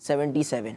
77,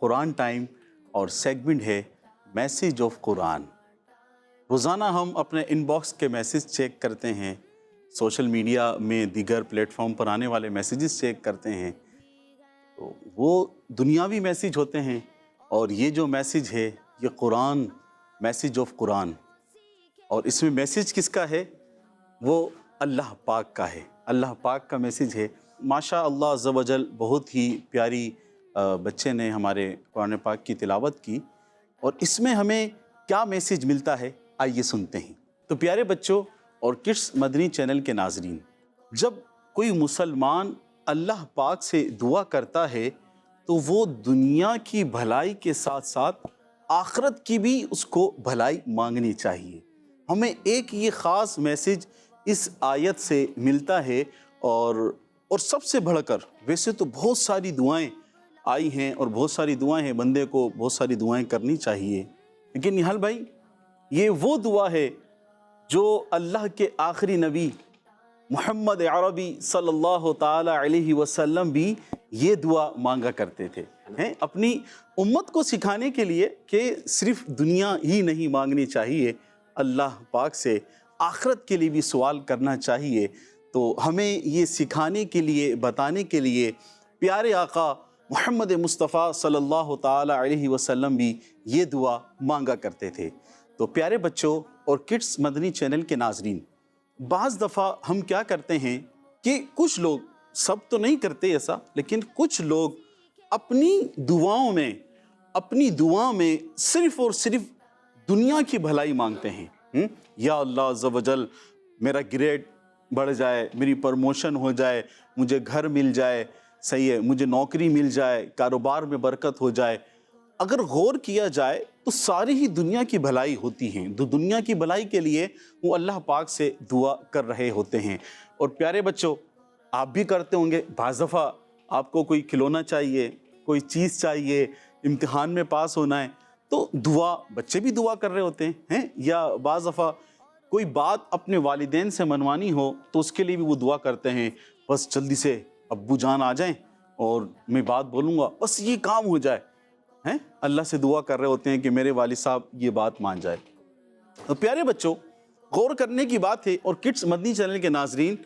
قرآن time اور segment ہے message of قرآن۔ روزانہ ہم اپنے ان باکس کے میسیج چیک کرتے ہیں، سوشل میڈیا میں دیگر پلیٹ فارم پر آنے والے میسیجز چیک کرتے ہیں، تو وہ دنیاوی میسیج ہوتے ہیں، اور یہ جو میسیج ہے یہ قرآن، میسیج آف قرآن، اور اس میں میسیج کس کا ہے؟ وہ اللہ پاک کا ہے، اللہ پاک کا میسیج ہے۔ ماشاء اللہ عز و جل بہت ہی پیاری بچے نے ہمارے قرآن پاک کی تلاوت کی، اور اس میں ہمیں کیا میسیج ملتا ہے آئیے سنتے ہیں۔ تو پیارے بچوں اور کڈس مدنی چینل کے ناظرین، جب کوئی مسلمان اللہ پاک سے دعا کرتا ہے تو وہ دنیا کی بھلائی کے ساتھ ساتھ آخرت کی بھی اس کو بھلائی مانگنی چاہیے۔ ہمیں ایک یہ خاص میسیج اس آیت سے ملتا ہے، اور سب سے بڑھ کر ویسے تو بہت ساری دعائیں آئی ہیں اور بہت ساری دعائیں ہیں، بندے کو بہت ساری دعائیں کرنی چاہیے، لیکن نہال بھائی یہ وہ دعا ہے جو اللہ کے آخری نبی محمد عربی صلی اللہ تعالی علیہ وسلم بھی یہ دعا مانگا کرتے تھے، اپنی امت کو سکھانے کے لیے کہ صرف دنیا ہی نہیں مانگنی چاہیے، اللہ پاک سے آخرت کے لیے بھی سوال کرنا چاہیے۔ تو ہمیں یہ سکھانے کے لیے، بتانے کے لیے پیارے آقا محمد مصطفیٰ صلی اللہ تعالی علیہ وسلم بھی یہ دعا مانگا کرتے تھے۔ تو پیارے بچوں اور کڈس مدنی چینل کے ناظرین، بعض دفعہ ہم کیا کرتے ہیں کہ کچھ لوگ، سب تو نہیں کرتے ایسا، لیکن کچھ لوگ اپنی دعاؤں میں صرف اور صرف دنیا کی بھلائی مانگتے ہیں۔ یا اللہ عز و جل میرا گریڈ بڑھ جائے، میری پروموشن ہو جائے، مجھے گھر مل جائے، صحیح ہے، مجھے نوکری مل جائے، کاروبار میں برکت ہو جائے۔ اگر غور کیا جائے تو ساری ہی دنیا کی بھلائی ہوتی ہیں، تو دنیا کی بھلائی کے لیے وہ اللہ پاک سے دعا کر رہے ہوتے ہیں۔ اور پیارے بچوں، آپ بھی کرتے ہوں گے، بعض دفعہ آپ کو کوئی کھلونا چاہیے، کوئی چیز چاہیے، امتحان میں پاس ہونا ہے، تو دعا، بچے بھی دعا کر رہے ہوتے ہیں، یا بعض دفعہ کوئی بات اپنے والدین سے منوانی ہو تو اس کے لیے بھی وہ دعا کرتے ہیں، بس جلدی سے ابو جان آ جائیں اور میں بات بولوں گا، بس یہ کام ہو جائے، اللہ سے دعا کر رہے ہوتے ہیں کہ میرے والد صاحب یہ بات مان جائے۔ تو پیارے بچوں، غور کرنے کی بات ہے، اور کڈس مدنی چینل کے ناظرین،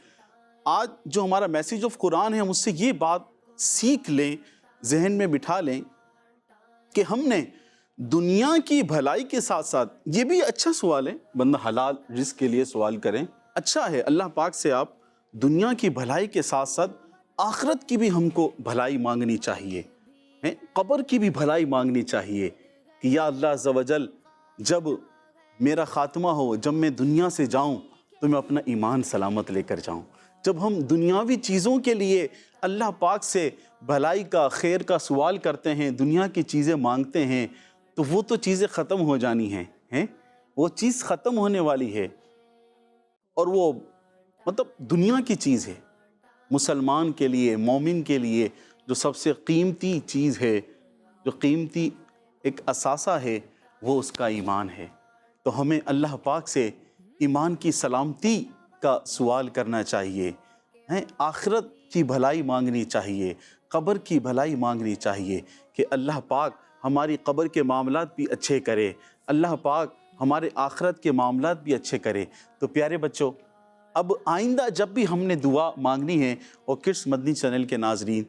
آج جو ہمارا میسیج آف قرآن ہے، ہم اس سے یہ بات سیکھ لیں، ذہن میں بٹھا لیں کہ ہم نے دنیا کی بھلائی کے ساتھ ساتھ، یہ بھی اچھا سوال ہے، بندہ حلال رزق کے لیے سوال کریں، اچھا ہے، اللہ پاک سے آپ دنیا کی بھلائی کے ساتھ ساتھ آخرت کی بھی ہم کو بھلائی مانگنی چاہیے، قبر کی بھی بھلائی مانگنی چاہیے کہ یا اللہ عز و جل جب میرا خاتمہ ہو، جب میں دنیا سے جاؤں تو میں اپنا ایمان سلامت لے کر جاؤں۔ جب ہم دنیاوی چیزوں کے لیے اللہ پاک سے بھلائی کا، خیر کا سوال کرتے ہیں، دنیا کی چیزیں مانگتے ہیں، تو وہ تو چیزیں ختم ہو جانی ہیں، وہ چیز ختم ہونے والی ہے، اور وہ مطلب دنیا کی چیز ہے۔ مسلمان کے لیے، مومن کے لیے جو سب سے قیمتی چیز ہے، جو قیمتی ایک اثاثہ ہے، وہ اس کا ایمان ہے۔ تو ہمیں اللہ پاک سے ایمان کی سلامتی کا سوال کرنا چاہیے، آخرت کی بھلائی مانگنی چاہیے، قبر کی بھلائی مانگنی چاہیے کہ اللہ پاک ہماری قبر کے معاملات بھی اچھے کرے، اللہ پاک ہمارے آخرت کے معاملات بھی اچھے کرے۔ تو پیارے بچوں، اب آئندہ جب بھی ہم نے دعا مانگنی ہے، اور کڈس مدنی چینل کے ناظرین،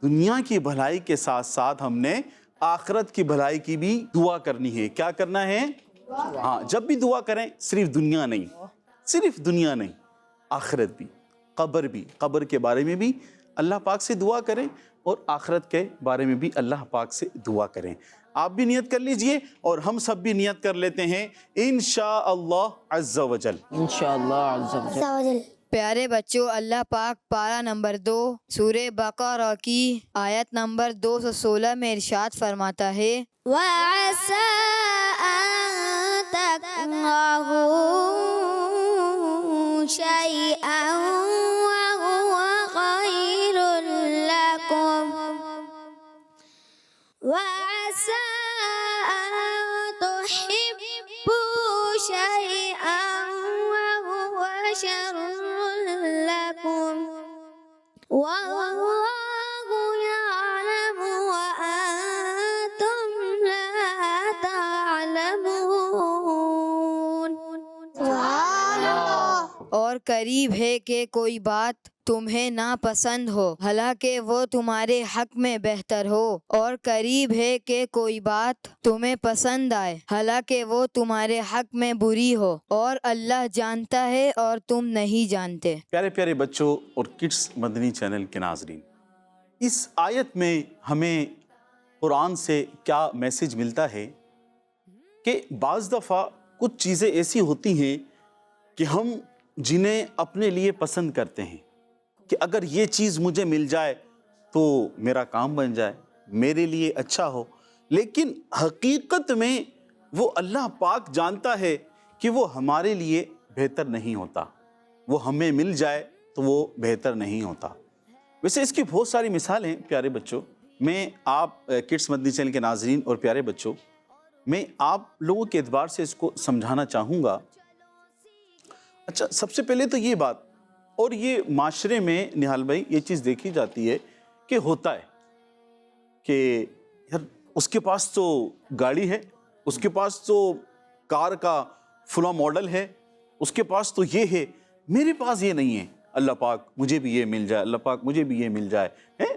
دنیا کی بھلائی کے ساتھ ساتھ ہم نے آخرت کی بھلائی کی بھی دعا کرنی ہے۔ کیا کرنا ہے؟ ہاں، جب بھی دعا کریں صرف دنیا نہیں، آخرت بھی، قبر بھی، قبر کے بارے میں بھی اللہ پاک سے دعا کریں، اور آخرت کے بارے میں بھی اللہ پاک سے دعا کریں۔ آپ بھی نیت کر لیجئے اور ہم سب بھی نیت کر لیتے ہیں، انشاءاللہ عز و جل۔ انشاءاللہ عز و جل۔ پیارے بچوں، اللہ پاک پارہ نمبر 2 سورہ بقرہ کی آیت نمبر 216 میں ارشاد فرماتا ہے، وَعَسَىٰ أَن تَكْرَهُوا شَيْئًا وَهُوَ خَيْرٌ لَكُمْ وَعَسَىٰ أَن تُحِبُّوا شَيْئًا وَهُوَ شَرٌّ لَكُمْ وَاللَّهُ يَعْلَمُ وَأَنتُمْ اور قریب ہے کہ کوئی بات تمہیں ناپسند ہو حالانکہ وہ تمہارے حق میں بہتر ہو، اور قریب ہے کہ کوئی بات تمہیں پسند آئے حالانکہ وہ تمہارے حق میں بری ہو، اور اللہ جانتا ہے اور تم نہیں جانتے۔ پیارے پیارے بچوں اور کڈس مدنی چینل کے ناظرین، اس آیت میں ہمیں قرآن سے کیا میسج ملتا ہے کہ بعض دفعہ کچھ چیزیں ایسی ہوتی ہیں کہ ہم جنہیں اپنے لیے پسند کرتے ہیں کہ اگر یہ چیز مجھے مل جائے تو میرا کام بن جائے، میرے لیے اچھا ہو، لیکن حقیقت میں وہ اللہ پاک جانتا ہے کہ وہ ہمارے لیے بہتر نہیں ہوتا، وہ ہمیں مل جائے تو وہ بہتر نہیں ہوتا۔ ویسے اس کی بہت ساری مثال ہیں پیارے بچوں، میں آپ کڈس مدنی چینل کے ناظرین اور پیارے بچوں، میں آپ لوگوں کے اعتبار سے اس کو سمجھانا چاہوں گا۔ اچھا، سب سے پہلے تو یہ بات، اور یہ معاشرے میں نہال بھائی یہ چیز دیکھی جاتی ہے کہ ہوتا ہے کہ یار اس کے پاس تو گاڑی ہے، اس کے پاس تو کار کا فلاں ماڈل ہے، اس کے پاس تو یہ ہے، میرے پاس یہ نہیں ہے، اللہ پاک مجھے بھی یہ مل جائے، اللہ پاک مجھے بھی یہ مل جائے۔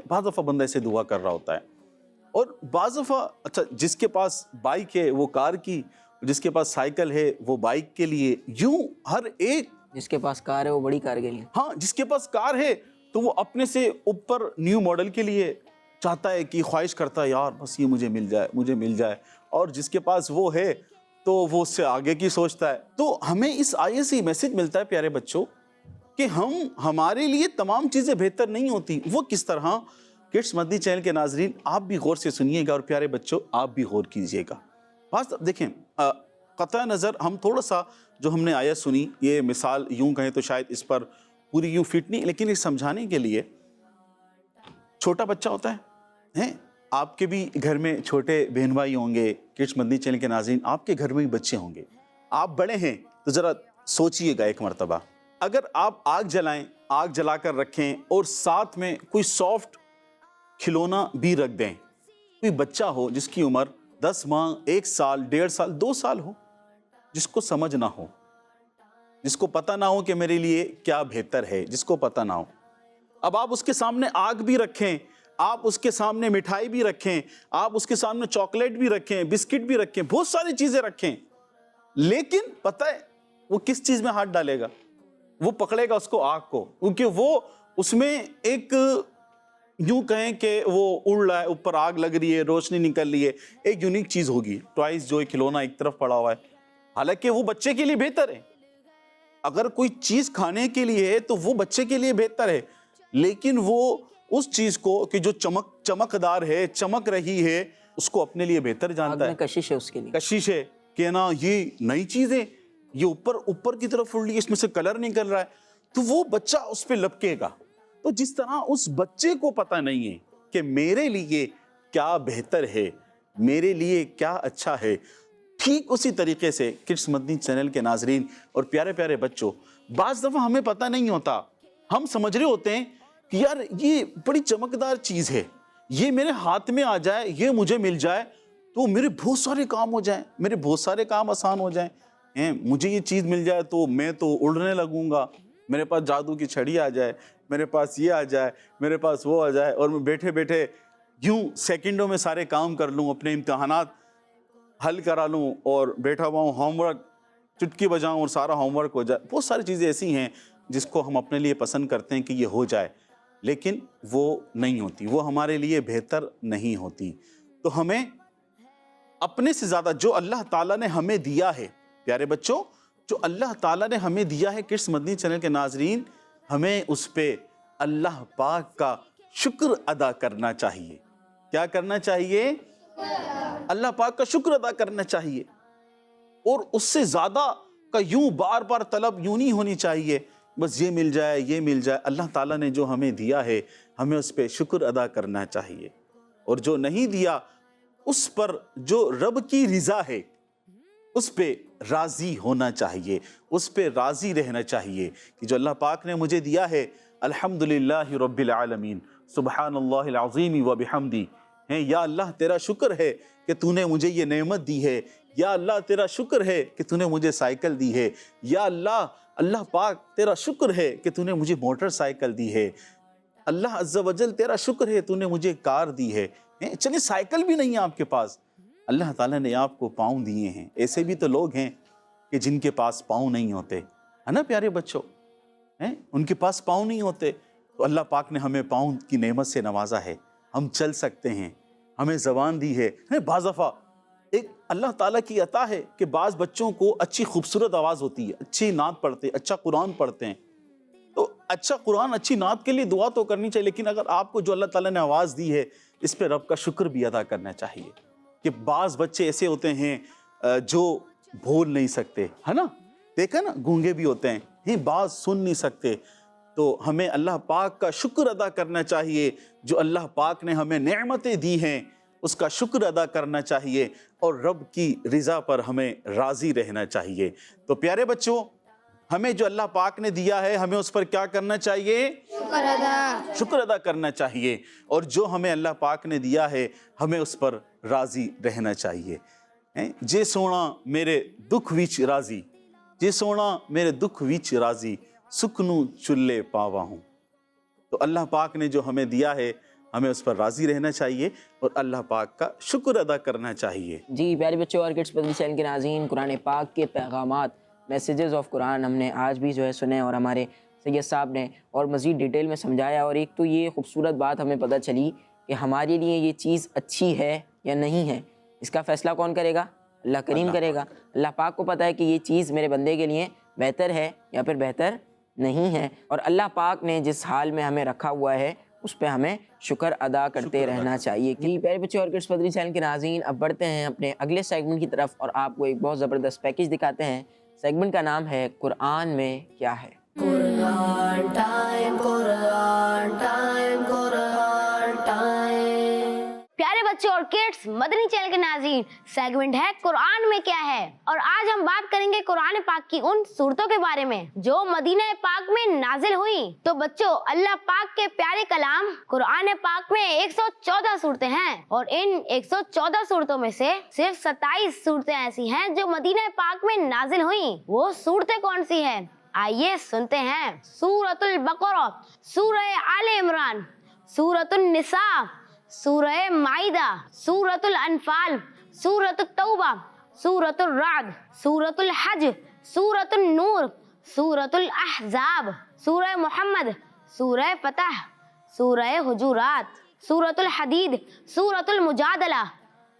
بعض دفعہ بندہ ایسے دعا کر رہا ہوتا ہے، اور بعض دفعہ اچھا جس کے پاس بائک ہے وہ کار کی، جس کے پاس سائیکل ہے وہ بائک کے لیے، یوں ہر ایک، جس کے پاس کار ہے وہ بڑی کار کے لیے، ہاں جس کے پاس کار ہے تو وہ اپنے سے اوپر نیو ماڈل کے لیے چاہتا ہے کہ خواہش کرتا ہے یار بس یہ مجھے مل جائے، مجھے مل جائے، اور جس کے پاس وہ ہے تو وہ اس سے آگے کی سوچتا ہے۔ تو ہمیں اس آیت سے میسج ملتا ہے پیارے بچوں کہ ہمارے لیے تمام چیزیں بہتر نہیں ہوتی۔ وہ کس طرح؟ کڈس مدنی چینل کے ناظرین آپ بھی غور سے سنیے گا، اور پیارے بچوں آپ بھی غور کیجئے گا۔ بس دیکھیں، قطع نظر ہم تھوڑا سا جو ہم نے آیت سنی، یہ مثال یوں کہیں تو شاید اس پر پوری یوں فٹ نہیں، لیکن اس سمجھانے کے لیے چھوٹا بچہ ہوتا ہے، آپ کے بھی گھر میں چھوٹے بہن بھائی ہوں گے، کڈس مدنی چینل کے ناظرین آپ کے گھر میں بھی بچے ہوں گے، آپ بڑے ہیں تو ذرا سوچئے گا ایک مرتبہ، اگر آپ آگ جلائیں، آگ جلا کر رکھیں اور ساتھ میں کوئی سافٹ کھلونا بھی رکھ دیں، کوئی بچہ ہو جس کی عمر 10 ماہ، 1 سال، 1.5 سال، 2 سال ہو، جس کو سمجھ نہ ہو، جس کو پتہ نہ ہو کہ میرے لیے کیا بہتر ہے، جس کو پتہ نہ ہو، اب آپ اس کے سامنے آگ بھی رکھیں، آپ اس کے سامنے مٹھائی بھی رکھیں، آپ اس کے سامنے چاکلیٹ بھی رکھیں، بسکٹ بھی رکھیں، بہت ساری چیزیں رکھیں، لیکن پتہ ہے وہ کس چیز میں ہاتھ ڈالے گا؟ وہ پکڑے گا اس کو، آگ کو، کیونکہ وہ اس میں ایک یوں کہیں کہ وہ اڑ رہا ہے، اوپر آگ لگ رہی ہے، روشنی نکل رہی ہے، ایک یونیک چیز ہوگی، ٹوائز جو کھلونا ایک طرف پڑا ہوا ہے، حالانکہ وہ بچے کے لیے بہتر ہے، اگر کوئی چیز کھانے کے لیے ہے تو وہ بچے کے لیے بہتر ہے، لیکن وہ اس چیز کو کہ جو چمکدار ہے، چمک رہی ہے، اس کو اپنے لیے بہتر جانتا ہے، کشش ہے اس کے لیے، کشش ہے کہ نا یہ نئی چیز ہے، یہ اوپر کی طرف اڑ رہی ہے، اس میں سے کلر نکل رہا ہے، تو وہ بچہ اس پہ لپکے گا۔ تو جس طرح اس بچے کو پتہ نہیں ہے کہ میرے لیے کیا بہتر ہے، میرے لیے کیا اچھا ہے، ٹھیک اسی طریقے سے کڈس مدنی چینل کے ناظرین اور پیارے پیارے بچوں، بعض دفعہ ہمیں پتہ نہیں ہوتا، ہم سمجھ رہے ہوتے ہیں کہ یار یہ بڑی چمکدار چیز ہے، یہ میرے ہاتھ میں آ جائے، یہ مجھے مل جائے تو میرے بہت سارے کام ہو جائیں، میرے بہت سارے کام آسان ہو جائیں، مجھے یہ چیز مل جائے تو میں تو اڑنے لگوں گا، میرے پاس جادو کی چھڑی آ جائے، میرے پاس یہ آ جائے، میرے پاس وہ آ جائے، اور میں بیٹھے بیٹھے یوں سیکنڈوں میں سارے کام کر لوں، اپنے امتحانات حل کرا لوں، اور بیٹھا ہوا ہوں ہوم ورک چٹکی بجاؤں اور سارا ہوم ورک ہو جائے۔ بہت ساری چیزیں ایسی ہیں جس کو ہم اپنے لیے پسند کرتے ہیں کہ یہ ہو جائے، لیکن وہ نہیں ہوتی، وہ ہمارے لیے بہتر نہیں ہوتی۔ تو ہمیں اپنے سے زیادہ جو اللہ تعالیٰ نے ہمیں دیا ہے، پیارے بچوں، جو اللہ تعالیٰ نے ہمیں دیا ہے کڈس مدنی چینل کے ناظرین، ہمیں اس پہ اللہ پاک کا شکر ادا کرنا چاہیے۔ کیا کرنا چاہیے؟ اللہ پاک کا شکر ادا کرنا چاہیے، اور اس سے زیادہ کا یوں بار بار طلب یوں نہیں ہونی چاہیے بس یہ مل جائے، یہ مل جائے۔ اللہ تعالیٰ نے جو ہمیں دیا ہے ہمیں اس پہ شکر ادا کرنا چاہیے، اور جو نہیں دیا اس پر جو رب کی رضا ہے اس پہ راضی ہونا چاہیے، اس پہ راضی رہنا چاہیے کہ جو اللہ پاک نے مجھے دیا ہے، الحمدللہ رب العالمین، سبحان اللہ العظیم و بحمدی، یا اللہ تیرا شکر ہے کہ تو نے مجھے یہ نعمت دی ہے، یا اللہ تیرا شکر ہے کہ تو نے مجھے سائیکل دی ہے، یا اللہ اللہ پاک تیرا شکر ہے کہ تو نے مجھے موٹر سائیکل دی ہے، اللہ عز و جل تیرا شکر ہے تو نے مجھے کار دی ہے۔ چلیے سائیکل بھی نہیں ہے آپ کے پاس، اللہ تعالیٰ نے آپ کو پاؤں دیے ہیں۔ ایسے بھی تو لوگ ہیں کہ جن کے پاس پاؤں نہیں ہوتے، ہے نا پیارے بچوں، ان کے پاس پاؤں نہیں ہوتے، تو اللہ پاک نے ہمیں پاؤں کی نعمت سے نوازا ہے، ہم چل سکتے ہیں، ہمیں زبان دی ہے۔ بعض دفعہ ایک اللہ تعالیٰ کی عطا ہے کہ بعض بچوں کو اچھی خوبصورت آواز ہوتی ہے، اچھی نعت پڑھتے ہیں، اچھا قرآن پڑھتے ہیں، تو اچھا قرآن اچھی نعت کے لیے دعا تو کرنی چاہیے، لیکن اگر آپ کو جو اللہ تعالیٰ نے آواز دی ہے اس پہ رب کا شکر بھی ادا کرنا چاہیے۔ کہ بعض بچے ایسے ہوتے ہیں جو بول نہیں سکتے، ہے نا، دیکھا نا، گونگے بھی ہوتے ہیں، بعض سن نہیں سکتے، تو ہمیں اللہ پاک کا شکر ادا کرنا چاہیے، جو اللہ پاک نے ہمیں نعمتیں دی ہیں اس کا شکر ادا کرنا چاہیے، اور رب کی رضا پر ہمیں راضی رہنا چاہیے۔ تو پیارے بچوں، ہمیں جو اللہ پاک نے دیا ہے ہمیں اس پر کیا کرنا چاہیے؟ شکر ادا کرنا چاہیے، اور جو ہمیں اللہ پاک نے دیا ہے ہمیں اس پر راضی رہنا چاہیے۔ جے سونا میرے دکھ وچ راضی، جے سونا میرے دکھ وچ راضی، سکھنو چلے پاوا ہوں۔ تو اللہ پاک نے جو ہمیں دیا ہے ہمیں اس پر راضی رہنا چاہیے اور اللہ پاک کا شکر ادا کرنا چاہیے۔ جی پیارے بچوں اور کڈس مدنی چینل کے ناظرین، قرآن پاک کے پیغامات، میسیجز آف قرآن ہم نے آج بھی جو ہے سنے، اور ہمارے سید صاحب نے اور مزید ڈیٹیل میں سمجھایا، اور ایک تو یہ خوبصورت بات ہمیں پتہ چلی کہ ہمارے لیے یہ چیز اچھی ہے یا نہیں ہے، اس کا فیصلہ کون کرے گا؟ اللہ کریم کرے گا۔ اللہ پاک کو پتہ ہے کہ یہ چیز میرے بندے کے لیے بہتر ہے یا پھر بہتر نہیں ہے، اور اللہ پاک نے جس حال میں ہمیں رکھا ہوا ہے اس پہ ہمیں شکر ادا کرتے رہنا چاہیے۔ کہ پیارے بچوں اور کڈس مدنی چینل کے ناظرین، اب بڑھتے ہیں اپنے اگلے سیگمنٹ کی طرف، اور آپ کو ایک بہت زبردست پیکیج دکھاتے ہیں۔ سیگمنٹ کا نام ہے قرآن میں کیا ہے۔ قرآن ٹائم، قرآن ٹائم، قرآن ٹائم۔ پیارے بچوں اور کڈس مدنی چینل کے ناظرین، سیگمنٹ ہے قرآن میں کیا ہے، اور آج ہم بات کریں گے قرآن پاک کی ان صورتوں کے بارے میں جو مدینہ پاک میں نازل ہوئی۔ تو بچوں، اللہ پاک کے پیارے کلام قرآن پاک میں 114 صورتیں ہیں، اور ان 114 صورتوں میں سے صرف 27 صورتیں ایسی ہیں جو مدینہ پاک میں نازل ہوئیں۔ وہ صورتیں کون سی ہیں؟ آئیے سنتے ہیں۔ سورۃ البقرہ، سورہ آل عمران، سورۃ النساء، سورہ مائدہ، سورۃ الانفال، سورۃ التوبہ، سورۃ الرعد، سورۃ الحج، سورۃ النور، سورۃ الاحزاب، سورہ محمد، سورہ فتح، سورہ حجرات، سورۃ الحدید، سورۃ المجادلہ،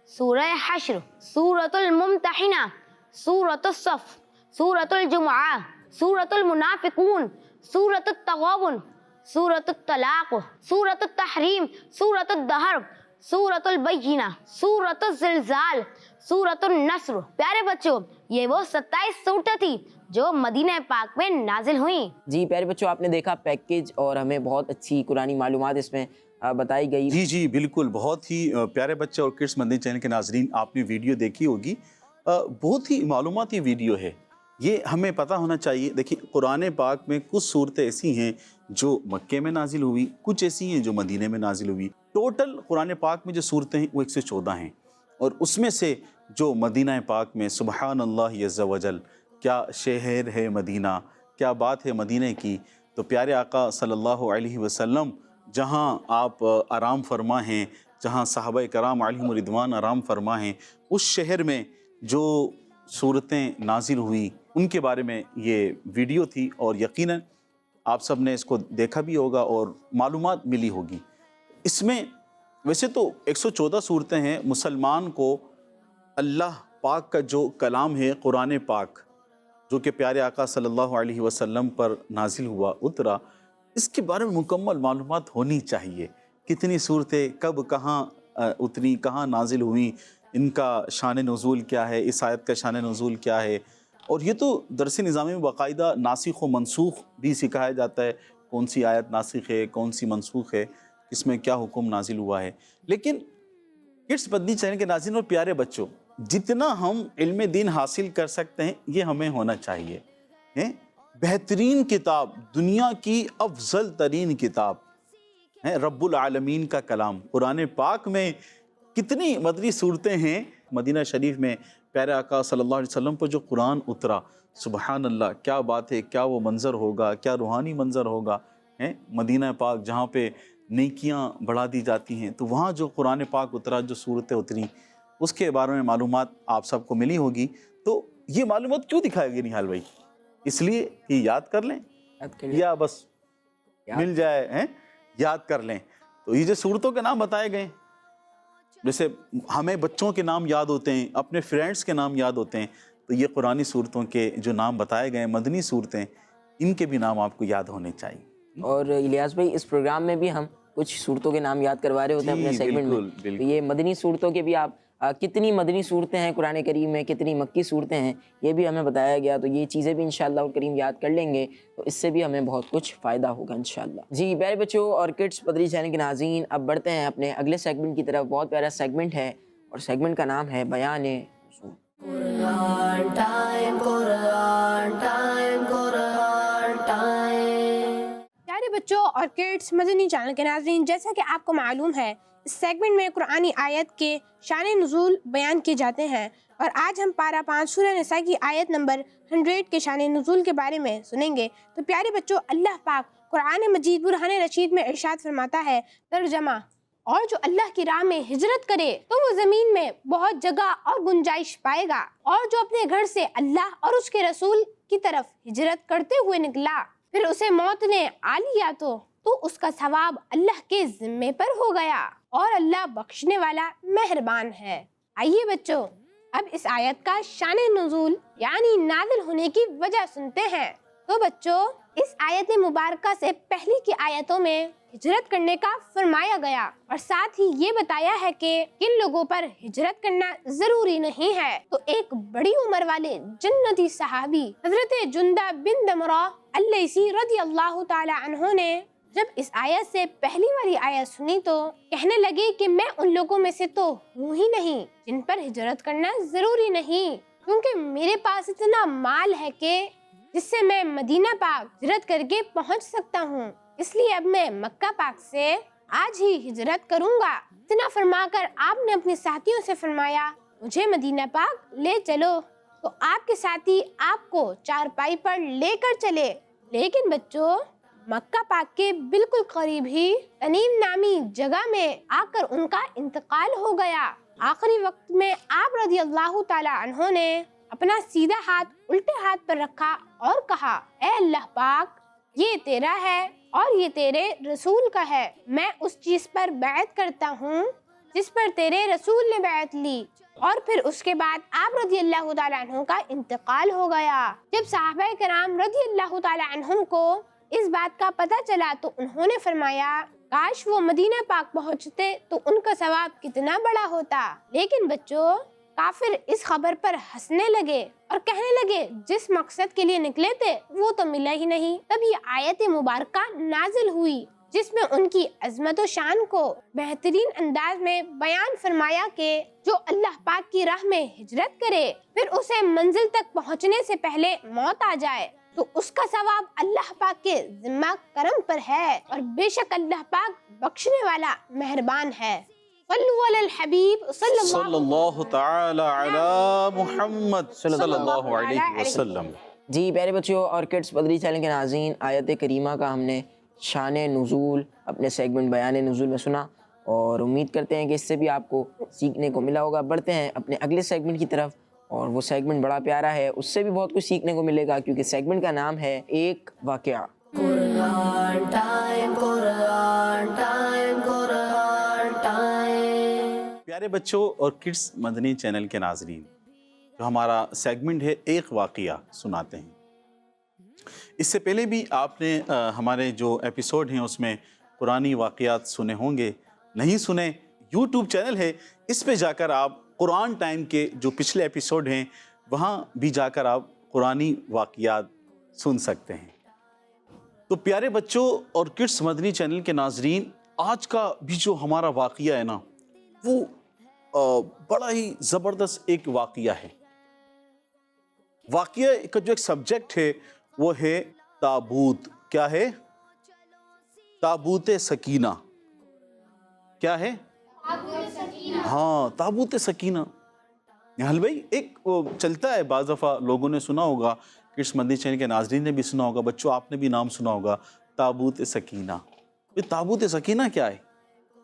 سورہ حشر، سورۃ الممتحنہ، سورۃ الصف، سورۃ الجمعہ، سورۃ المنافقون، سورۃ التغابن، سورۃ الطلاق، سورۃ التحریم، سورۃ الدہر، سورۃ البینہ، سورۃ الزلزال، سورۃ النصر۔ پیارے بچوں، یہ وہ 27 صورتیں تھی جو مدینہ پاک میں نازل ہوئیں۔ جی پیارے بچوں، آپ نے دیکھا پیکیج، اور ہمیں بہت اچھی قرآنی معلومات اس میں بتائی گئی۔ جی بالکل، بہت ہی پیارے بچے اور کڈس مدنی چینل کے ناظرین، آپ نے ویڈیو دیکھی ہوگی، بہت ہی معلوماتی ویڈیو ہے۔ یہ ہمیں پتہ ہونا چاہیے۔ دیکھیں، قرآن پاک میں کچھ صورتیں ایسی ہیں جو مکے میں نازل ہوئی، کچھ ایسی ہیں جو مدینے میں نازل ہوئی۔ ٹوٹل قرآن پاک میں جو صورتیں ہیں وہ 114 ہیں، اور اس میں سے جو مدینہ پاک میں، سبحان اللہ عز و جل، کیا شہر ہے مدینہ، کیا بات ہے مدینہ کی۔ تو پیارے آقا صلی اللہ علیہ وسلم جہاں آپ آرام فرما ہیں، جہاں صحابہ کرام علیہم رضوان آرام فرما ہیں، اس شہر میں جو صورتیں نازل ہوئی ان کے بارے میں یہ ویڈیو تھی، اور یقیناً آپ سب نے اس کو دیکھا بھی ہوگا اور معلومات ملی ہوگی۔ اس میں ویسے تو 114 صورتیں ہیں۔ مسلمان کو اللہ پاک کا جو کلام ہے قرآن پاک، جو کہ پیارے آقا صلی اللہ علیہ وسلم پر نازل ہوا، اترا، اس کے بارے میں مکمل معلومات ہونی چاہیے۔ کتنی صورتیں کب کہاں اتری، کہاں نازل ہوئیں، ان کا شان نزول کیا ہے، اس آیت کا شان نزول کیا ہے۔ اور یہ تو درس نظامی میں باقاعدہ ناسخ و منسوخ بھی سکھایا جاتا ہے، کون سی آیت ناسخ ہے، کون سی منسوخ ہے، اس میں کیا حکم نازل ہوا ہے۔ لیکن کڈس مدنی چینل کے ناظرین اور پیارے بچوں، جتنا ہم علم دین حاصل کر سکتے ہیں یہ ہمیں ہونا چاہیے۔ بہترین کتاب، دنیا کی افضل ترین کتاب ہے رب العالمین کا کلام۔ قرآن پاک میں کتنی مدنی صورتیں ہیں۔ مدینہ شریف میں پیارے آقا صلی اللہ علیہ وسلم پر جو قرآن اترا، سبحان اللہ، کیا بات ہے، کیا وہ منظر ہوگا، کیا روحانی منظر ہوگا، ہیں مدینہ پاک جہاں پہ نیکیاں بڑھا دی جاتی ہیں، تو وہاں جو قرآن پاک اترا، جو صورتیں اتری، اس کے بارے میں معلومات آپ سب کو ملی ہوگی۔ تو یہ معلومات کیوں دکھائے گی نہال بھائی؟ اس لیے کہ یاد کر لیں یا بس مل جائے، ہیں یاد کر لیں۔ تو یہ جو صورتوں کے نام بتائے گئے، جیسے ہمیں بچوں کے نام یاد ہوتے ہیں، اپنے فرینڈس کے نام یاد ہوتے ہیں، تو یہ قرآنی صورتوں کے جو نام بتائے گئے، مدنی صورتیں، ان کے بھی نام آپ کو یاد ہونے چاہیے۔ اور الیاس بھائی اس پروگرام میں بھی ہم کچھ صورتوں کے نام یاد کروا رہے ہوتے ہیں اپنے سیگمنٹ میں، تو یہ مدنی صورتوں کے بھی آپ کتنی مدنی صورتیں ہیں قرآن کریم میں، کتنی مکی صورتیں ہیں، یہ بھی ہمیں بتایا گیا، تو یہ چیزیں بھی انشاءاللہ کریم یاد کر لیں گے تو اس سے بھی ہمیں بہت کچھ فائدہ ہوگا انشاءاللہ۔ جی پیارے بچوں اور کڈس مدنی چینل کے ناظرین، اب بڑھتے ہیں اپنے اگلے سیگمنٹ کی طرف۔ بہت پیارا سیگمنٹ ہے اور سیگمنٹ کا نام ہے بیان نزول۔ قرآن ٹائم، قرآن ٹائم، قرآن ٹائم۔ پیارے بچوں اور کڈس مدنی چینل کے ناظرین، جیسا کہ آپ کو معلوم ہے اس سیگمنٹ میں قرآنی آیت کے شان نزول بیان کیے جاتے ہیں، اور آج ہم پارہ 5 سورہ نساء کی آیت نمبر 100 کے شان نزول کے بارے میں سنیں گے۔ تو پیارے بچوں، اللہ پاک قرآن مجید برہان رشید میں ارشاد فرماتا ہے، ترجمہ: اور جو اللہ کی راہ میں ہجرت کرے تو وہ زمین میں بہت جگہ اور گنجائش پائے گا، اور جو اپنے گھر سے اللہ اور اس کے رسول کی طرف ہجرت کرتے ہوئے نکلا، پھر اسے موت نے آ لیا تو اس کا ثواب اللہ کے ذمے پر ہو گیا، اور اللہ بخشنے والا مہربان ہے۔ آئیے بچوں، اب اس آیت کا شان نزول یعنی نازل ہونے کی وجہ سنتے ہیں۔ تو بچوں، اس آیت مبارکہ سے پہلی کی آیتوں میں ہجرت کرنے کا فرمایا گیا، اور ساتھ ہی یہ بتایا ہے کہ کن لوگوں پر ہجرت کرنا ضروری نہیں ہے۔ تو ایک بڑی عمر والے جنتی صحابی حضرت جندہ بن دمرہ اللیثی رضی اللہ تعالی عنہ نے جب اس آیت سے پہلی والی آیت سنی تو کہنے لگے کہ میں ان لوگوں میں سے تو ہوں ہی نہیں جن پر ہجرت کرنا ضروری نہیں، کیونکہ میرے پاس اتنا مال ہے کہ جس سے میں مدینہ پاک ہجرت کر کے پہنچ سکتا ہوں، اس لیے اب میں مکہ پاک سے آج ہی ہجرت کروں گا۔ اتنا فرما کر آپ نے اپنے ساتھیوں سے فرمایا، مجھے مدینہ پاک لے چلو، تو آپ کے ساتھی آپ کو چارپائی پر لے کر چلے۔ لیکن بچوں، مکہ پاک کے بالکل قریب ہی تنیم نامی جگہ میں آ کر ان کا انتقال ہو گیا۔ آخری وقت میں آپ رضی اللہ تعالی عنہ نے اپنا سیدھا ہاتھ الٹے ہاتھ پر رکھا اور کہا، اے اللہ پاک، یہ تیرا ہے اور یہ تیرے رسول کا ہے، میں اس چیز پر بیعت کرتا ہوں جس پر تیرے رسول نے بیعت لی۔ اور پھر اس کے بعد آپ رضی اللہ تعالی عنہ کا انتقال ہو گیا۔ جب صحابہ کرام رضی اللہ تعالی عنہم کو اس بات کا پتہ چلا تو انہوں نے فرمایا، کاش وہ مدینہ پاک پہنچتے تو ان کا ثواب کتنا بڑا ہوتا۔ لیکن بچوں، کافر اس خبر پر ہنسنے لگے اور کہنے لگے، جس مقصد کے لیے نکلے تھے وہ تو ملا ہی نہیں۔ تب یہ آیت مبارکہ نازل ہوئی جس میں ان کی عظمت و شان کو بہترین انداز میں بیان فرمایا کہ جو اللہ پاک کی راہ میں ہجرت کرے، پھر اسے منزل تک پہنچنے سے پہلے موت آ جائے، تو اس کا ثواب اللہ پاک کے ذمہ کرم پر ہے، اور بے شک اللہ پاک بخشنے والا مہربان ہے۔ صلو علی الحبیب صلی اللہ تعالی علی محمد صلی اللہ علیہ وسلم۔ جی پیارے بچوں اور کڈس مدنی چینل کے ناظرین، آیت کریمہ کا ہم نے شان نزول اپنے سیگمنٹ بیان نزول میں سنا، اور امید کرتے ہیں کہ اس سے بھی آپ کو سیکھنے کو ملا ہوگا۔ بڑھتے ہیں اپنے اگلے سیگمنٹ کی طرف، اور وہ سیگمنٹ بڑا پیارا ہے، اس سے بھی بہت کچھ سیکھنے کو ملے گا، کیونکہ سیگمنٹ کا نام ہے ایک واقعہ۔ قرآن ٹائم، قرآن ٹائم، قرآن ٹائم۔ پیارے بچوں اور کڈس مدنی چینل کے ناظرین، جو ہمارا سیگمنٹ ہے ایک واقعہ سناتے ہیں۔ اس سے پہلے بھی آپ نے ہمارے جو ایپیسوڈ ہیں اس میں قرآنی واقعات سنے ہوں گے، نہیں سنے یوٹیوب چینل ہے، اس پہ جا کر آپ قرآن ٹائم کے جو پچھلے ایپیسوڈ ہیں وہاں بھی جا کر آپ قرآنی واقعات سن سکتے ہیں۔ تو پیارے بچوں اور کڈس مدنی چینل کے ناظرین، آج کا بھی جو ہمارا واقعہ ہے نا، وہ بڑا ہی زبردست ایک واقعہ ہے۔ واقعہ کا جو ایک سبجیکٹ ہے وہ ہے تابوت۔ کیا ہے؟ تابوت سکینہ۔ کیا ہے؟ ہاں، تابوت سکینہ۔ نہال بھائی ایک وہ چلتا ہے بعض دفعہ لوگوں نے سنا ہوگا، کڈس مدنی چینل کے ناظرین نے بھی سنا ہوگا، بچوں آپ نے بھی نام سنا ہوگا، تابوت سکینہ۔ یہ تابوت سکینہ کیا ہے؟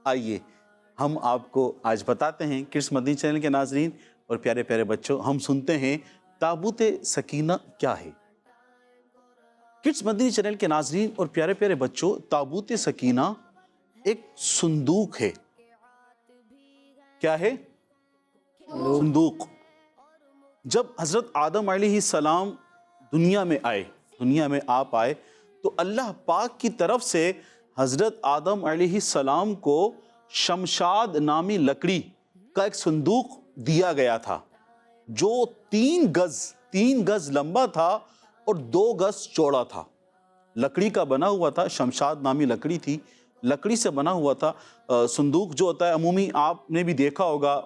آئیے ہم آپ کو آج بتاتے ہیں کڈس مدنی چینل کے ناظرین اور پیارے پیارے بچوں، ہم سنتے ہیں تابوت سکینہ کیا ہے۔ کڈس مدنی چینل کے ناظرین اور پیارے پیارے بچوں، تابوت سکینہ ایک صندوق ہے۔ کیا ہے؟ صندوق۔ جب حضرت آدم علیہ السلام دنیا میں آپ آئے تو اللہ پاک کی طرف سے حضرت آدم علیہ السلام کو شمشاد نامی لکڑی کا ایک صندوق دیا گیا تھا جو 3 گز لمبا تھا اور 2 گز چوڑا تھا۔ لکڑی کا بنا ہوا تھا، شمشاد نامی لکڑی تھی، لکڑی سے بنا ہوا تھا۔ صندوق جو ہوتا ہے عمومی آپ نے بھی دیکھا ہوگا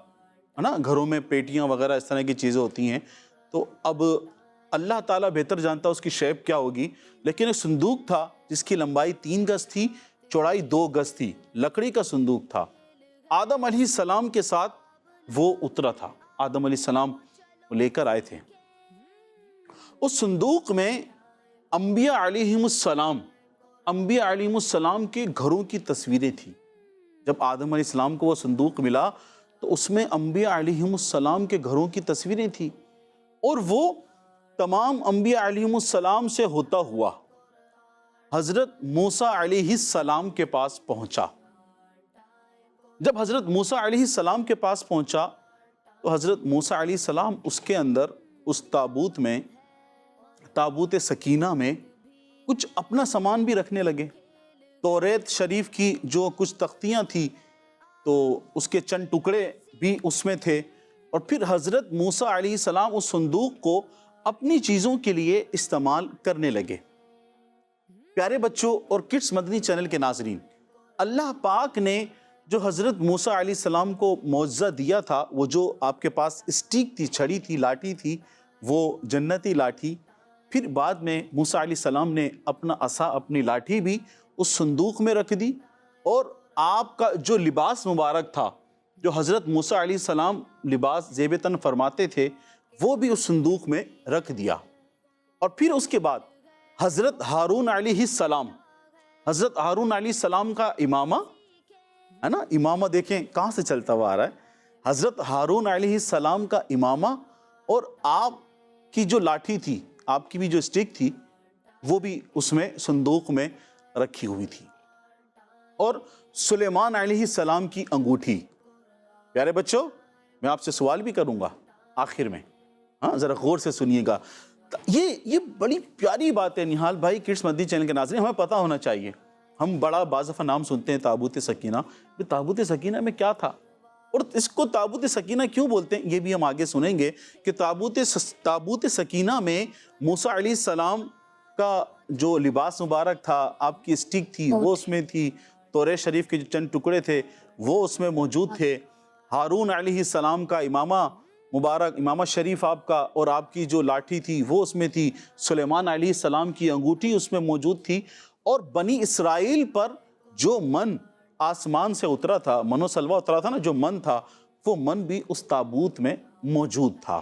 ہے نا، گھروں میں پیٹیاں وغیرہ اس طرح کی چیزیں ہوتی ہیں، تو اب اللہ تعالیٰ بہتر جانتا اس کی شیپ کیا ہوگی، لیکن ایک صندوق تھا جس کی لمبائی 3 گز تھی، چوڑائی 2 گز تھی، لکڑی کا صندوق تھا۔ آدم علیہ السلام کے ساتھ وہ اترا تھا، آدم علیہ السلام لے کر آئے تھے۔ اس صندوق میں انبیاء علیہم السلام کے گھروں کی تصویریں تھیں۔ جب آدم علیہ السلام کو وہ صندوق ملا تو اس میں انبیاء علیہم السلام کے گھروں کی تصویریں تھیں، اور وہ تمام انبیاء علیہم السلام سے ہوتا ہوا حضرت موسیٰ علیہ السلام کے پاس پہنچا۔ جب حضرت موسیٰ علیہ السلام کے پاس پہنچا تو حضرت موسیٰ علیہ السلام اس کے اندر، اس تابوت میں، تابوت سکینہ میں کچھ اپنا سامان بھی رکھنے لگے۔ توریت شریف کی جو کچھ تختیاں تھی تو اس کے چند ٹکڑے بھی اس میں تھے، اور پھر حضرت موسیٰ علیہ السلام اس صندوق کو اپنی چیزوں کے لیے استعمال کرنے لگے۔ پیارے بچوں اور کڈس مدنی چینل کے ناظرین، اللہ پاک نے جو حضرت موسیٰ علیہ السلام کو معجزہ دیا تھا، وہ جو آپ کے پاس اسٹیک تھی، چھڑی تھی، لاٹھی تھی، وہ جنتی لاٹھی، پھر بعد میں موسیٰ علیہ السلام نے اپنا عصا، اپنی لاٹھی بھی اس صندوق میں رکھ دی، اور آپ کا جو لباس مبارک تھا، جو حضرت موسیٰ علیہ السلام لباس زیب تن فرماتے تھے، وہ بھی اس صندوق میں رکھ دیا۔ اور پھر اس کے بعد حضرت ہارون علیہ السلام کا امامہ ہے نا، امامہ دیکھیں کہاں سے چلتا ہوا آ رہا ہے، حضرت ہارون علیہ السلام کا امامہ، اور آپ کی جو لاٹھی تھی، آپ کی بھی جو اسٹک تھی، وہ بھی اس میں صندوق میں رکھی ہوئی تھی، اور سلیمان علیہ السلام کی انگوٹھی۔ پیارے بچوں، میں آپ سے سوال بھی کروں گا آخر میں، ہاں ذرا غور سے سنیے گا۔ یہ بڑی پیاری بات ہے نہال بھائی، کڈس مدنی چینل کے ناظرین، ہمیں پتہ ہونا چاہیے۔ ہم بڑا بعض دفعہ نام سنتے ہیں تابوت سکینہ، تابوت سکینہ میں کیا تھا، اور اس کو تابوت سکینہ کیوں بولتے ہیں، یہ بھی ہم آگے سنیں گے کہ تابوت سکینہ میں موسیٰ علیہ السلام کا جو لباس مبارک تھا، آپ کی اسٹک تھی وہ اس میں تھی، توریت شریف کے جو چند ٹکڑے تھے وہ اس میں موجود تھے، ہارون علیہ السلام کا امامہ مبارک، امامہ شریف آپ کا، اور آپ کی جو لاٹھی تھی وہ اس میں تھی، سلیمان علیہ السلام کی انگوٹھی اس میں موجود تھی، اور بنی اسرائیل پر جو من آسمان سے اترا تھا، من و سلوہ اترا تھا نا، جو من تھا، وہ من بھی اس تابوت میں موجود تھا۔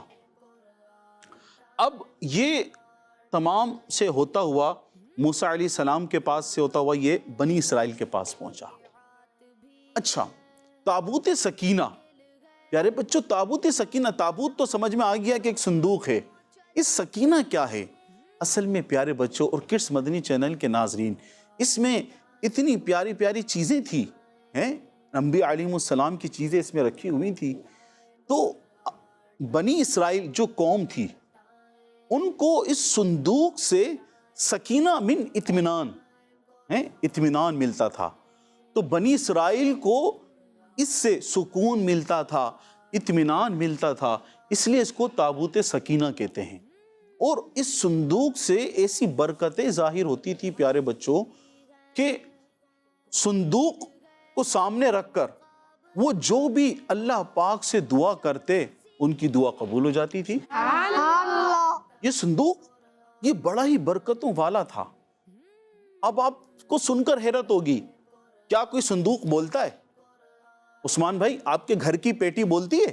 اب یہ تمام سے ہوتا ہوا موسیٰ علیہ السلام کے پاس سے ہوتا ہوا یہ بنی اسرائیل کے پاس پہنچا۔ اچھا، تابوت سکینہ، پیارے بچوں، تابوت سکینہ، تابوت تو سمجھ میں آ گیا کہ ایک صندوق ہے، اس سکینہ کیا ہے؟ اصل میں پیارے بچوں اور کڈس مدنی چینل کے ناظرین، اس میں اتنی پیاری پیاری چیزیں تھی، انبیاء علیہ السلام کی چیزیں اس میں رکھی ہوئی تھی۔ تو بنی اسرائیل جو قوم تھی، ان کو اس صندوق سے سکینہ من اطمینان ملتا تھا، تو بنی اسرائیل کو اس سے سکون ملتا تھا، اطمینان ملتا تھا، اس لیے اس کو تابوت سکینہ کہتے ہیں۔ اور اس صندوق سے ایسی برکتیں ظاہر ہوتی تھی پیارے بچوں کہ صندوق کو سامنے رکھ کر وہ جو بھی اللہ پاک سے دعا کرتے ان کی دعا قبول ہو جاتی تھی۔ یہ صندوق یہ بڑا ہی برکتوں والا تھا۔ اب آپ کو سن کر حیرت ہوگی، کیا کوئی صندوق بولتا ہے؟ عثمان بھائی، آپ کے گھر کی پیٹی بولتی ہے؟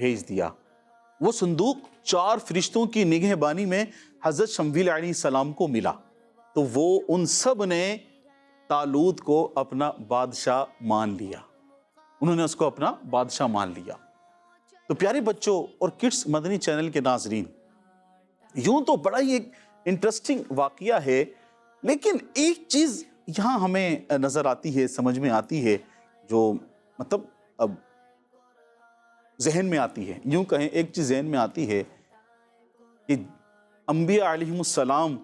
بھیج دیا۔ وہ صندوق 4 فرشتوں کی نگہبانی میں حضرت شمویل علیہ السلام کو ملا، تو وہ ان سب نے طالوت کو اپنا بادشاہ مان لیا، انہوں نے اس کو اپنا بادشاہ مان لیا۔ تو پیارے بچوں اور کڈس مدنی چینل کے ناظرین، یوں تو بڑا ہی ایک انٹرسٹنگ واقعہ ہے، لیکن ایک چیز یہاں ہمیں نظر آتی ہے، سمجھ میں آتی ہے، جو مطلب اب ذہن میں آتی ہے، یوں کہیں ایک چیز ذہن میں آتی ہے کہ انبیاء علیہم السلام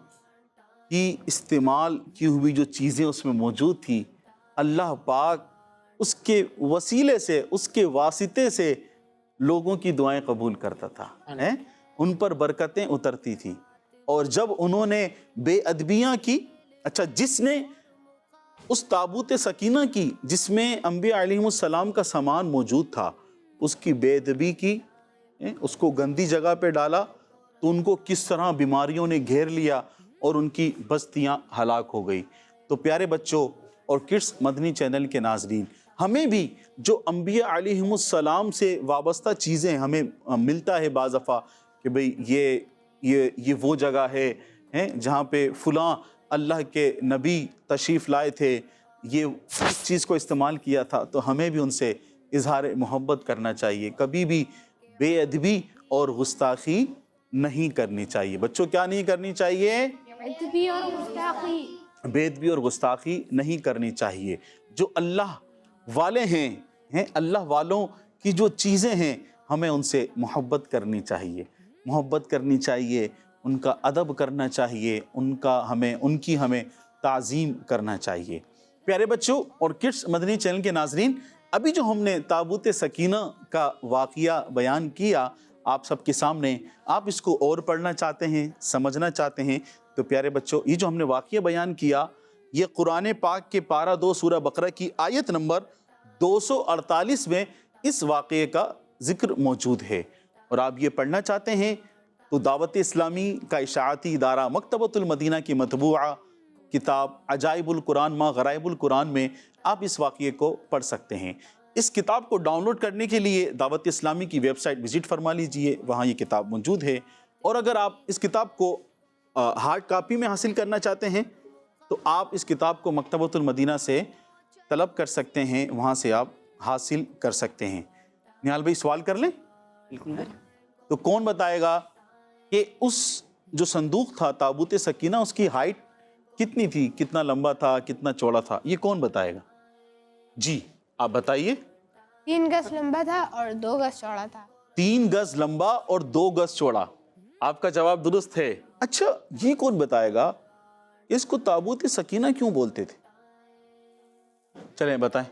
کی استعمال کی ہوئی جو چیزیں اس میں موجود تھی، اللہ پاک اس کے وسیلے سے، اس کے واسطے سے لوگوں کی دعائیں قبول کرتا تھا، ان پر برکتیں اترتی تھی۔ اور جب انہوں نے بے ادبیاں کی، اچھا جس نے اس تابوت سکینہ کی جس میں انبیاء علیہم السلام کا سامان موجود تھا، اس کی بے ادبی کی، اس کو گندی جگہ پہ ڈالا، تو ان کو کس طرح بیماریوں نے گھیر لیا اور ان کی بستیاں ہلاک ہو گئی۔ تو پیارے بچوں اور کڈس مدنی چینل کے ناظرین، ہمیں بھی جو انبیاء علیہم السلام سے وابستہ چیزیں ہمیں ملتا ہے بعض دفعہ کہ بھئی یہ وہ جگہ ہے جہاں پہ فلاں اللہ کے نبی تشریف لائے تھے، یہ اس چیز کو استعمال کیا تھا، تو ہمیں بھی ان سے اظہار محبت کرنا چاہیے، کبھی بھی بے ادبی اور گستاخی نہیں کرنی چاہیے۔ بچوں کیا نہیں کرنی چاہیے؟ بے ادبی اور گستاخی نہیں کرنی چاہیے۔ جو اللہ والے ہیں، اللہ والوں کی جو چیزیں ہیں، ہمیں ان سے محبت کرنی چاہیے، ان کا ادب کرنا چاہیے، ان کی ہمیں تعظیم کرنا چاہیے۔ پیارے بچوں اور کڈس مدنی چینل کے ناظرین، ابھی جو ہم نے تابوت سکینہ کا واقعہ بیان کیا آپ سب کے سامنے، آپ اس کو اور پڑھنا چاہتے ہیں، سمجھنا چاہتے ہیں، تو پیارے بچوں یہ جو ہم نے واقعہ بیان کیا، یہ قرآن پاک کے پارہ 2 سورہ بقرہ کی آیت نمبر 248 میں اس واقعے کا ذکر موجود ہے، اور آپ یہ پڑھنا چاہتے ہیں تو دعوت اسلامی کا اشاعتی ادارہ مکتبۃ المدینہ کی مطبوعہ کتاب عجائب القرآن ما غرائب القرآن میں آپ اس واقعے کو پڑھ سکتے ہیں۔ اس کتاب کو ڈاؤن لوڈ کرنے کے لیے دعوت اسلامی کی ویب سائٹ وزٹ فرما لیجئے، وہاں یہ کتاب موجود ہے، اور اگر آپ اس کتاب کو ہارڈ کاپی میں حاصل کرنا چاہتے ہیں تو آپ اس کتاب کو مکتبۃ المدینہ سے طلب کر سکتے ہیں، وہاں سے آپ حاصل کر سکتے ہیں۔ نہال بھائی سوال کر لیں؟ تو کون بتائے گا کہ اس جو صندوق تھا تابوت سکینہ، اس کی ہائٹ کتنی تھی، کتنا لمبا تھا، کتنا چوڑا تھا، یہ کون بتائے گا؟ جی آپ بتائیے۔ 3 گز لمبا تھا اور 2 گز چوڑا تھا۔ 3 گز لمبا اور 2 گز چوڑا، آپ کا جواب درست ہے۔ اچھا یہ کون بتائے گا اس کو تابوت سکینہ کیوں بولتے تھے؟ چلیں بتائیں۔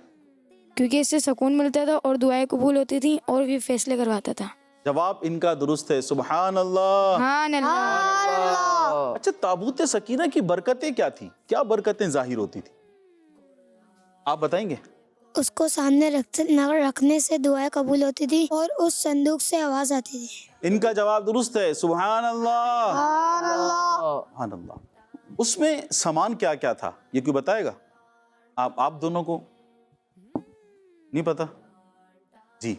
کیونکہ اس سے سکون ملتا تھا اور دعائیں قبول ہوتی تھیں اور بھی فیصلے کرواتا تھا۔ جواب ان کا درست ہے، سبحان اللہ۔ سبحان اللہ۔ اچھا تابوت سکینہ کی برکتیں کیا تھی، کیا برکتیں ظاہر ہوتی تھی، آپ بتائیں گے؟ اس کو سامنے رکھنے سے دعائیں قبول ہوتی تھی اور اس صندوق سے آواز آتی تھی۔ ان کا جواب درست ہے، سبحان اللہ۔ سبحان اللہ۔ اس میں سامان کیا کیا تھا یہ کوئی بتائے گا؟ آپ دونوں کو نہیں پتا؟ جی۔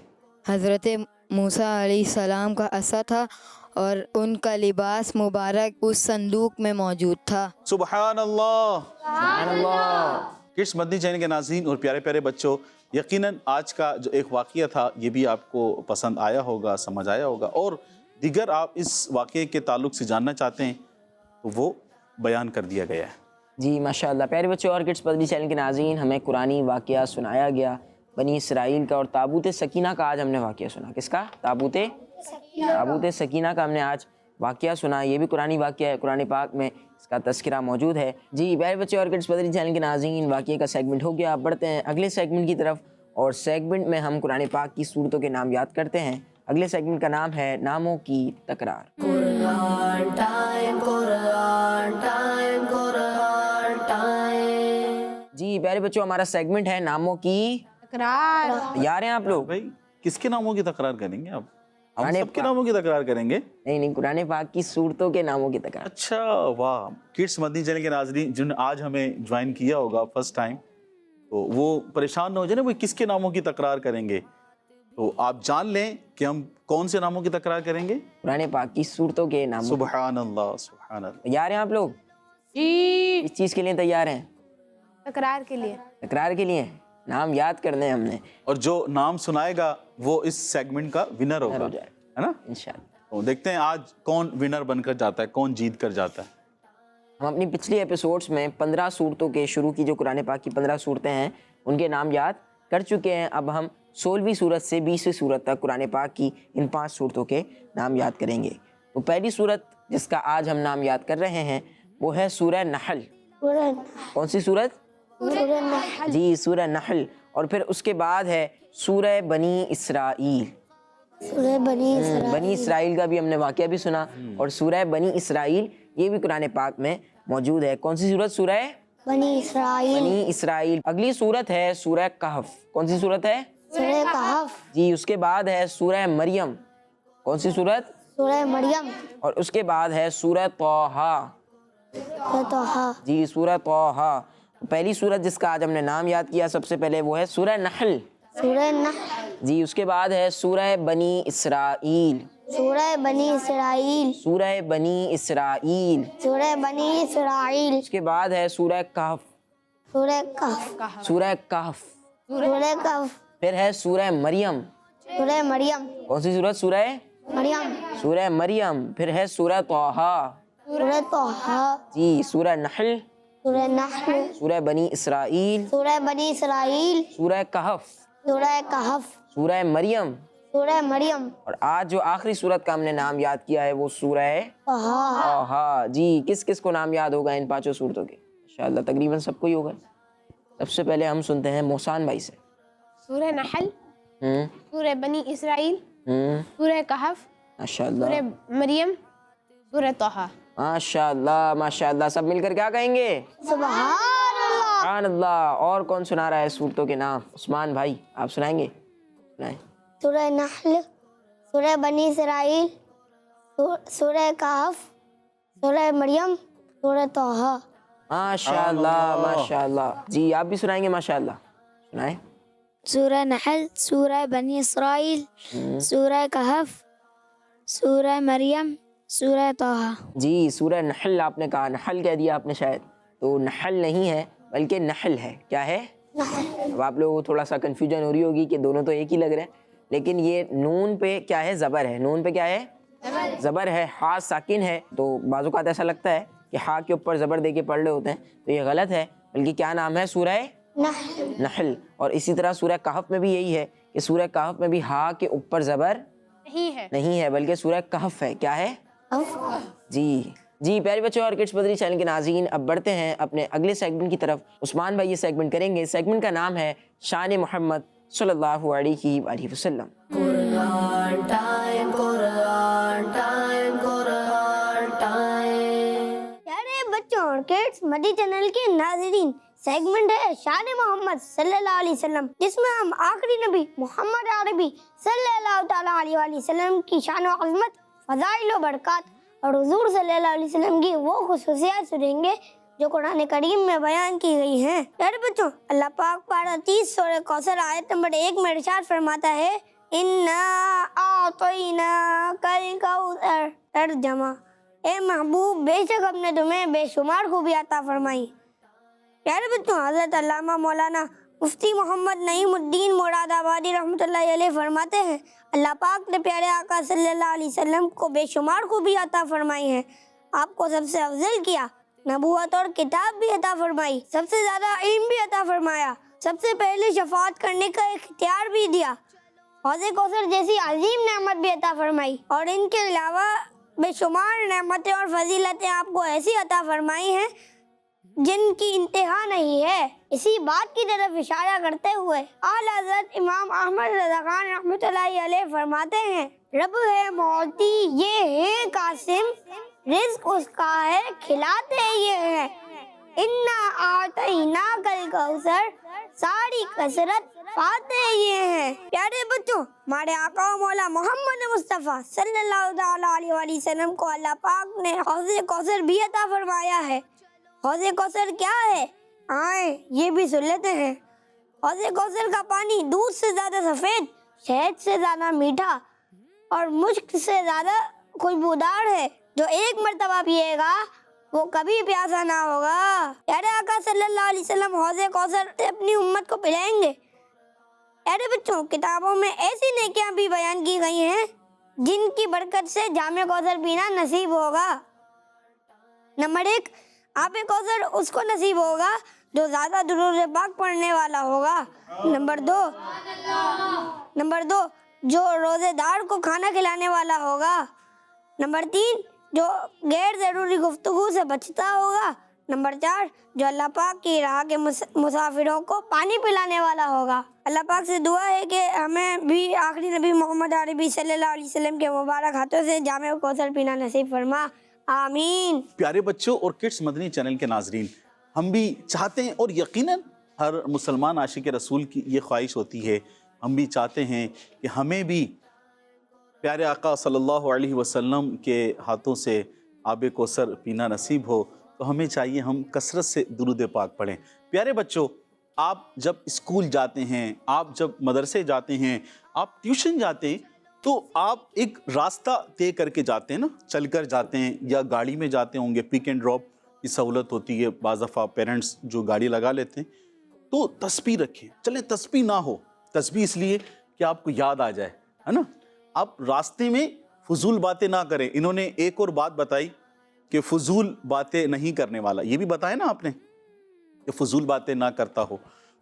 حضرت موسیٰ علیہ السلام کا عصا تھا اور ان کا لباس مبارک اس صندوق میں موجود تھا۔ سبحان اللہ۔ سبحان اللہ۔ کڈس مدنی چینل کے ناظرین اور پیارے پیارے بچوں، یقیناً آج کا جو ایک واقعہ تھا یہ بھی آپ کو پسند آیا ہوگا، سمجھ آیا ہوگا، اور دیگر آپ اس واقعے کے تعلق سے جاننا چاہتے ہیں تو وہ بیان کر دیا گیا ہے۔ جی ماشاءاللہ۔ پیارے بچوں اور کڈس مدنی چینل کے ناظرین، ہمیں قرآنی واقعہ سنایا گیا بنی اسرائیل کا، اور تابوت سکینہ کا آج ہم نے واقعہ سنا۔ کس کا؟ تابوت سکینہ کا ہم نے آج واقعہ سنا۔ یہ بھی قرآنی واقعہ ہے، قرآن پاک میں اس کا تذکرہ موجود ہے۔ جی پیارے بچے اور کڈس مدنی چینل کے ناظرین، واقعے کا سیگمنٹ ہو گیا، بڑھتے ہیں اگلے سیگمنٹ کی طرف، اور سیگمنٹ میں ہم قرآن پاک کی سورتوں کے نام یاد کرتے ہیں۔ اگلے سیگمنٹ کا نام ہے ناموں کی تکرار۔ قرآن ٹائم، قرآن ٹائم، قرآن ٹائم۔ جی پیارے بچوں، ہمارا سیگمنٹ ہے ناموں کی تکرار۔ تیار ہیں آپ لوگ؟ بھائی کس کے ناموں کی تکرار کریں گے آپ؟ ہم قرآن سب کے ناموں کی تکرار کریں گے؟ نہیں، قرآن پاک کی سورتوں کے ناموں کی تکرار۔ اچھا واہ۔ کڈس مدنی چینل کے ناظرین جن نے آج ہمیں جوائن کیا ہوگا فرسٹ ٹائم، تو وہ پریشان نہ ہو جائے نا، وہ کس کے ناموں کی تکرار کریں گے، تو آپ جان لیں کہ ہم کون سے ناموں کی تکرار کریں گے؟ قرآن پاک کی صورتوں کے نام. سبحان اللہ سبحان اللہ. تیار ہیں آپ لوگ؟ جی. اس چیز کے لیے تیار ہیں؟ تکرار کے لیے. تکرار کے لیے نام یاد کرنے ہیں ہم نے. اور جو نام سنائے گا وہ اس سیگمنٹ کا ونر ہوگا, ہو جائے ہے نا؟ انشاءاللہ. تو دیکھتے ہیں آج کون ونر بن کر جاتا ہے, کون جیت کر جاتا ہے. ہم اپنی پچھلی ایپیسوڈز میں 15 صورتوں کے شروع کی جو قرآن پاک کی 15 صورتیں ہیں ان کے نام یاد کر چکے ہیں. اب ہم 16ویں صورت سے 20ویں صورت تک قرآن پاک کی ان 5 صورتوں کے نام یاد کریں گے. تو پہلی صورت جس کا آج ہم نام یاد کر رہے ہیں وہ ہے سورہ نحل. کون سی صورت؟ جی سورہ نحل. اور پھر اس کے بعد ہے سورہ بنی اسرائیل. بنی اسرائیل کا بھی ہم نے واقعہ بھی سنا, اور سورہ بنی اسرائیل یہ بھی قرآن پاک میں موجود ہے. کون سی صورت؟ سورہ بنی اسرائیل. بنی اسرائیل. اگلی صورت ہے سورہ کہف. کون سی صورت ہے؟ سورہ کہف. جی اس کے بعد ہے سورہ مریم. کون سی صورت؟ سورہ مریم. اور اس کے بعد ہے سورہ طٰہٰ. طٰہٰ. جی سورہ طٰہٰ. پہلی صورت جس کا آج ہم نے نام یاد کیا سب سے پہلے وہ ہے سورہ نحل. سورہ نحل. جی اس کے بعد ہے سورہ بنی اسرائیل. سورہ بنی اسرائیل. سورہ بنی اسرائیل. سورہ بنی اسرائیل. اس کے بعد ہے سورہ کہف. سورہ کہف. سورہ کہف. سورہ کہف. پھر ہے سورہ مریم. سورہ مریم. کون سی صورت؟ سورہ مریم. سورہ مریم. پھر ہے سورہ طٰہٰ. سورہ طٰہٰ. جی سورہ نحل. سورہ نحل. سورہ بنی اسرائیل. سورہ بنی اسرائیل. سورہ کہف. سورہ کہف. سورہ مریم. سورہ مریم. اور آج جو آخری صورت کا ہم نے نام یاد کیا ہے وہ سورہ طٰہٰ. طٰہٰ. جی کس کس کو نام یاد ہوگا ان 5 صورتوں کے؟ انشاءاللہ تقریباً سب کو ہی ہوگا. سب سے پہلے ہم سنتے ہیں محسن بھائی سے. سورہ نحل. ہوں سورہ بنی اسرائیل. ہوں سورہ کہف. ماشاءاللہ سورہ مریم. سورہ طٰہٰ. ماشاءاللہ ماشاءاللہ. سب مل کر کیا کہیں گے؟ سبحان اللہ. سبحان اللہ. اور کون سنا رہا ہے صورتوں کے نام؟ عثمان بھائی آپ سنائیں گے؟ سنائیں. سورہ نحل. سورہ بنی اسرائیل. سورہ کہف. سورہ مریم. سورہ طٰہٰ. ماشاءاللہ ماشاءاللہ. جی آپ بھی سنائیں گے؟ ماشاءاللہ سنائیں. سورہ نحل. سورہ بنی اسرائیل. سورہ کہف. سورہ مریم. سورہ طٰہٰ. جی سورہ نحل آپ نے کہا, نحل کہہ دیا آپ نے شاید, تو نحل نہیں ہے بلکہ نحل ہے. کیا ہے؟ اب آپ لوگوں کو تھوڑا سا کنفیوژن ہو رہی ہوگی کہ دونوں تو ایک ہی لگ رہے ہیں, لیکن یہ نون پہ کیا ہے؟ زبر ہے. نون پہ کیا ہے؟ زبر ہے. ہا ساکن ہے, تو بعض اوقات ایسا لگتا ہے کہ ہا کے اوپر زبر دے کے پڑھ رہے ہوتے ہیں, تو یہ غلط ہے. بلکہ کیا نام ہے؟ سورہ نحل. اور اسی طرح سورہ کہف میں بھی یہی ہے کہ سورہ کہف میں بھی ہا کے اوپر زبر نہیں ہے بلکہ سورہ کہف ہے. کیا ہے؟ جی پیارے بچوں اور کڈس مدنی چینل کے ناظرین, اب بڑھتے ہیں اپنے اگلے سیگمنٹ کی طرف. عثمان بھائی یہ سیگمنٹ کریں گے. سیگمنٹ کا نام ہے شان محمد صلی اللہ علیہ وآلہ وسلم. قرآن ٹائم قرآن ٹائم قرآن ٹائم. پیارے بچوں اور کڈس مدنی چینل کے ناظرین, سیگمنٹ ہے شان محمد صلی اللہ علیہ وسلم, جس میں ہم آخری نبی محمد عربی صلی اللہ تعالیٰ علیہ وآلہ وسلم کی شان و عظمت, فضائل و برکات اور حضور صلی اللہ علیہ وسلم کی وہ خصوصیات سنیں گے جو قرآن کریم میں بیان کی گئی ہیں. پیارے بچوں, اللہ پاک پارہ 30 سورہ کوثر آیت نمبر 1 میں ارشاد فرماتا ہے, اِنَّا أَعْطَيْنَاكَ الْكَوْثَرَ. ترجمہ, اے محبوب بے شک ہم نے تمہیں بے شمار خوبی عطا فرمائی. پیارے بچوں, حضرت علامہ مولانا مفتی محمد نعیم الدین مراد آبادی رحمۃ اللہ علیہ فرماتے ہیں, اللہ پاک نے پیارے آقا صلی اللہ علیہ وسلم کو بے شمار خوبی عطا فرمائی ہے. آپ کو سب سے افضل کیا, نبوت اور کتاب بھی عطا فرمائی, سب سے زیادہ علم بھی عطا فرمایا, سب سے پہلے شفاعت کرنے کا اختیار بھی دیا, حوض کوثر جیسی عظیم نعمت بھی عطا فرمائی, اور ان کے علاوہ بے شمار نعمتیں اور فضیلتیں آپ کو ایسی عطا فرمائی ہیں جن کی انتہا نہیں ہے. اسی بات کی طرف اشارہ کرتے ہوئے اعلیٰ حضرت امام احمد رضا خان رحمۃ اللہ علیہ فرماتے ہیں, رب ہے معطی یہ ہے قاسم, رزق اس کا ہے کھلاتے یہ ہیں, انا اعطیناک الکوثر ساری کثرت پاتے یہ ہیں. پیارے بچوں, ہمارے آقا و مولا محمد مصطفیٰ صلی اللہ تعالیٰ علیہ وآلہ وسلم کو اللہ پاک نے حوض کوثر بھی عطا فرمایا ہے. حوض کوثر کیا ہے؟ آئیں یہ بھی سن لیتے ہیں. حوض کوثر کا پانی دودھ سے زیادہ سفید شہد سے زیادہ میٹھا اور مشک سے زیادہ خوشبودار ہے. جو ایک مرتبہ پیے گا وہ کبھی پیاسا نہ ہوگا. پیارے آقا صلی اللہ علیہ وسلم حوض کوثر سے اپنی امت کو پلائیں گے. پیارے بچوں، کتابوں میں ایسی نیکیاں بھی بیان کی گئی ہیں جن کی برکت سے جام کوثر پینا نصیب ہوگا. نمبر 1، آب کوثر اس کو نصیب ہوگا جو زیادہ درود پاک پڑھنے والا ہوگا. نمبر 2، جو روزے دار کو کھانا کھلانے والا ہوگا. نمبر 3، جو غیر ضروری گفتگو سے بچتا ہوگا. نمبر 4، جو اللہ پاک کی راہ کے مسافروں کو پانی پلانے والا ہوگا. اللہ پاک سے دعا ہے کہ ہمیں بھی آخری نبی محمد عربی صلی اللہ علیہ وسلم کے مبارک ہاتھوں سے جامع کوثر پینا نصیب فرما. آمین. پیارے بچوں اور کڈس مدنی چینل کے ناظرین، ہم بھی چاہتے ہیں اور یقیناً ہر مسلمان عاشق رسول کی یہ خواہش ہوتی ہے، ہم بھی چاہتے ہیں کہ ہمیں بھی پیارے آقا صلی اللہ علیہ وسلم کے ہاتھوں سے آب کوثر پینا نصیب ہو. تو ہمیں چاہیے ہم کثرت سے درود پاک پڑھیں. پیارے بچوں، آپ جب اسکول جاتے ہیں، آپ جب مدرسے جاتے ہیں، آپ ٹیوشن جاتے ہیں، تو آپ ایک راستہ طے کر کے جاتے ہیں نا، چل کر جاتے ہیں یا گاڑی میں جاتے ہوں گے. پک اینڈ ڈراپ کی سہولت ہوتی ہے، بعض دفعہ پیرنٹس جو گاڑی لگا لیتے ہیں. تو تسبیح رکھیں. چلیں تسبیح نہ ہو، تسبیح اس لیے کہ آپ کو یاد آ جائے، ہے نا. آپ راستے میں فضول باتیں نہ کریں. انہوں نے ایک اور بات بتائی کہ فضول باتیں نہیں کرنے والا، یہ بھی بتایا نا آپ نے کہ فضول باتیں نہ کرتا ہو.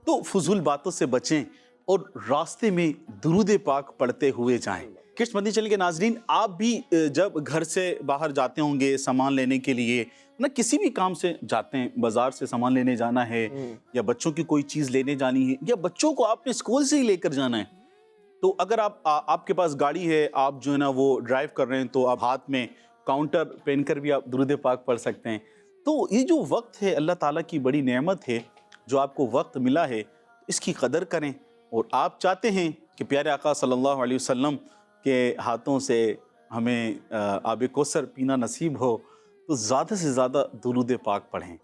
تو فضول باتوں سے بچیں اور راستے میں درود پاک پڑھتے ہوئے جائیں. کڈس مدنی چینل کے ناظرین، آپ بھی جب گھر سے باہر جاتے ہوں گے سامان لینے کے لیے، نہ کسی بھی کام سے جاتے ہیں، بازار سے سامان لینے جانا ہے یا بچوں کی کوئی چیز لینے جانی ہے یا بچوں کو آپ نے اسکول سے ہی لے کر جانا ہے، تو اگر آپ کے پاس گاڑی ہے، آپ جو ہے نا وہ ڈرائیو کر رہے ہیں، تو آپ ہاتھ میں کاؤنٹر پہن کر بھی آپ درود پاک پڑھ سکتے ہیں. تو یہ جو وقت ہے اللہ تعالیٰ کی بڑی نعمت ہے، جو آپ کو وقت ملا ہے اس کی قدر کریں. اور آپ چاہتے ہیں کہ پیارے آقا صلی اللہ علیہ وسلم کے ہاتھوں سے ہمیں آب کوثر پینا نصیب ہو، تو زیادہ سے زیادہ درود پاک پڑھیں.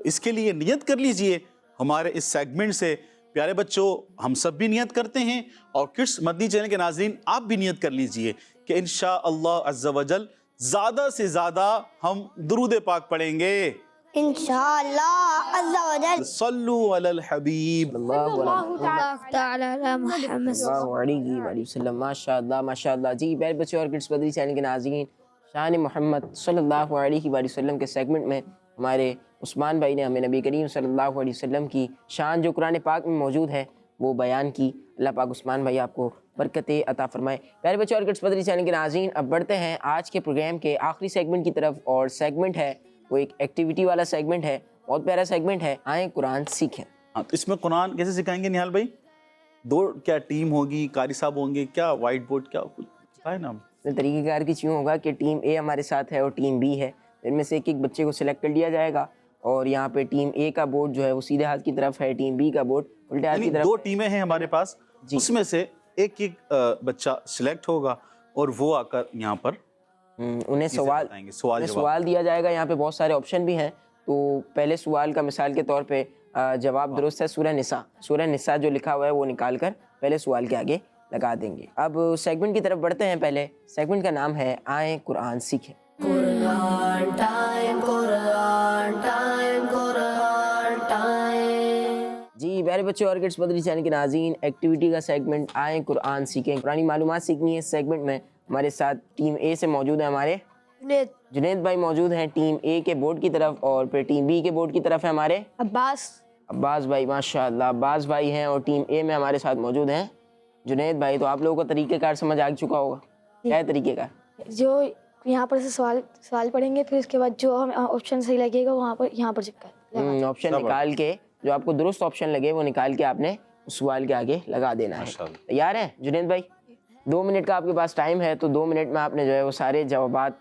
اس کے لیے نیت کر لیجئے ہمارے اس سیگمنٹ سے. پیارے بچوں، ہم سب بھی نیت کرتے ہیں اور کڈس مدنی چینل کے ناظرین آپ بھی نیت کر لیجئے کہ انشاءاللہ عز و جل زیادہ سے زیادہ ہم درود پاک پڑھیں گے. انشاءاللہ عز و جل. صلو علی الحبیب تعالی علی محمد. اللہ علیہ وآلہ وسلم. ماشاء اللہ ماشاء اللہ. جی پیارے بچوں اور کڈس مدنی چینل کے ناظرین، شان محمد صلی اللہ علیہ وآلہ وسلم کے سیگمنٹ میں ہمارے عثمان بھائی نے ہمیں نبی کریم صلی اللہ علیہ وسلم کی شان جو قرآن پاک میں موجود ہے وہ بیان کی. اللہ پاک عثمان بھائی آپ کو برکتیں عطا فرمائے. پیارے بچوں اور کڈس مدنی چینل کے ناظرین، اب بڑھتے ہیں آج کے پروگرام کے آخری سیگمنٹ کی طرف، اور سیگمنٹ ہے وہ ایک ایکٹیویٹی والا سیگمنٹ ہے. بہت پیارا سیگمنٹ ہے، آئیں قرآن سیکھیں. ہاں، تو اس میں قرآن کیسے سکھائیں گے نہال بھائی؟ کیا ٹیم ہوگی، قاری صاحب ہوں گے، کیا وائٹ بورڈ، کیا کچھ بتائیں نا. طریقہ کار کچھ یوں ہوگا کہ ٹیم اے ہمارے ساتھ ہے اور ٹیم بی ہے. ان میں سے ایک بچے کو سلیکٹ کر لیا جائے گا اور یہاں پہ ٹیم اے کا بورڈ جو ہے وہ سیدھے ہاتھ کی طرف ہے، ٹیم بی کا بورڈ الٹے ہاتھ کی طرف. 2 ٹیمیں ہیں ہمارے پاس، اس میں سے ایک بچہ سلیکٹ ہوگا اور وہ آ کر یہاں پر انہیں سوال دیا جائے گا. یہاں پہ بہت سارے آپشن بھی ہیں. تو پہلے سوال کا مثال کے طور پہ جواب درست ہے سورہ نساء جو لکھا ہوا ہے وہ نکال کر پہلے سوال کے آگے لگا دیں گے. اب سیگمنٹ کی طرف بڑھتے ہیں. پہلے سیگمنٹ کا نام ہے آئیں قرآن سیکھیں. قرآن ٹائم، قرآن ٹائم، قرآن ٹائم. جی پیارے بچوں اور کڈس مدنی چینل کے ناظرین، ایکٹیویٹی کا سیگمنٹ آئیں قرآن سیکھیں. قرآنی معلومات سیکھنی ہے. اس سیگمنٹ میں ہمارے ساتھ ٹیم اے سے موجود ہیں ہمارے جنید بھائی موجود ہیں ٹیم اے کے بورڈ کی طرف، اور پھر ٹیم بی کے بورڈ کی طرف ہے ہمارے عباس بھائی. ماشاء اللہ عباس بھائی ہیں، اور ٹیم اے میں ہمارے ساتھ موجود ہیں جنید بھائی. تو آپ لوگوں کو طریقہ کار سمجھ آ چکا ہوگا. کیا ہے طریقہ کار؟ جو یہاں پر سے سوال پڑھیں گے، پھر اس کے بعد جو ہمیں آپشن صحیح لگے گا وہاں پر یہاں پر چپکا آپشن نکال کے جو آپ کو درست آپشن لگے وہ نکال کے آپ نے اس سوال کے آگے لگا دینا ہے. تیار ہیں جنید بھائی؟ 2 منٹ کا آپ کے پاس ٹائم ہے، تو 2 منٹ میں آپ نے جو ہے وہ سارے جوابات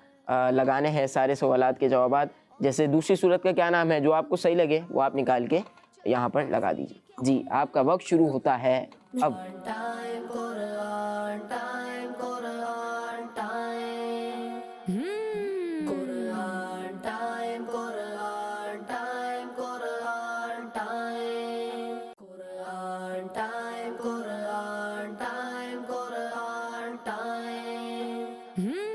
لگانے ہیں، سارے سوالات کے جوابات. جیسے دوسری صورت کا کیا نام ہے، جو آپ کو صحیح لگے وہ آپ نکال کے یہاں پر لگا دیجیے. جی آپ کا وقت شروع ہوتا ہے اب. ٹائم، قرآن ٹائم، قرآن ٹائم. قرآن ٹائم، قرآن ٹائم، قرآن ٹائم. قرآن ٹائم، قرآن ٹائم.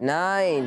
9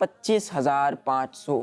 25500।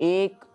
1,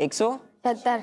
170।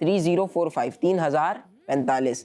3045 3045,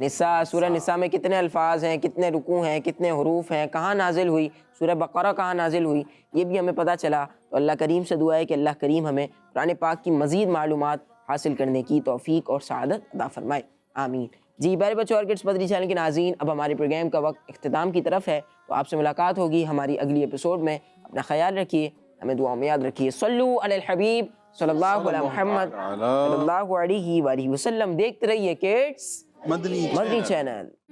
نساء. سورہ نساء میں کتنے الفاظ ہیں, کتنے رکوع ہیں, کتنے حروف ہیں, کہاں نازل ہوئی, سورہ بقرہ کہاں نازل ہوئی, یہ بھی ہمیں پتہ چلا. تو اللہ کریم سے دعا ہے کہ اللہ کریم ہمیں قرآن پاک کی مزید معلومات حاصل کرنے کی توفیق اور سعادت عطا فرمائے, آمین. جی پیارے بچوں اور کڈس مدنی چینل کے ناظرین, اب ہمارے پروگرام کا وقت اختتام کی طرف ہے. تو آپ سے ملاقات ہوگی ہماری اگلی ایپیسوڈ میں. اپنا خیال رکھیے, ہمیں دعاؤں میں یاد رکھیے. صلو علی الحبیب صلی اللہ علیہ محمد صلی اللہ علیہ وآلہ وسلم. دیکھتے رہیے کڈس مدنی چینل.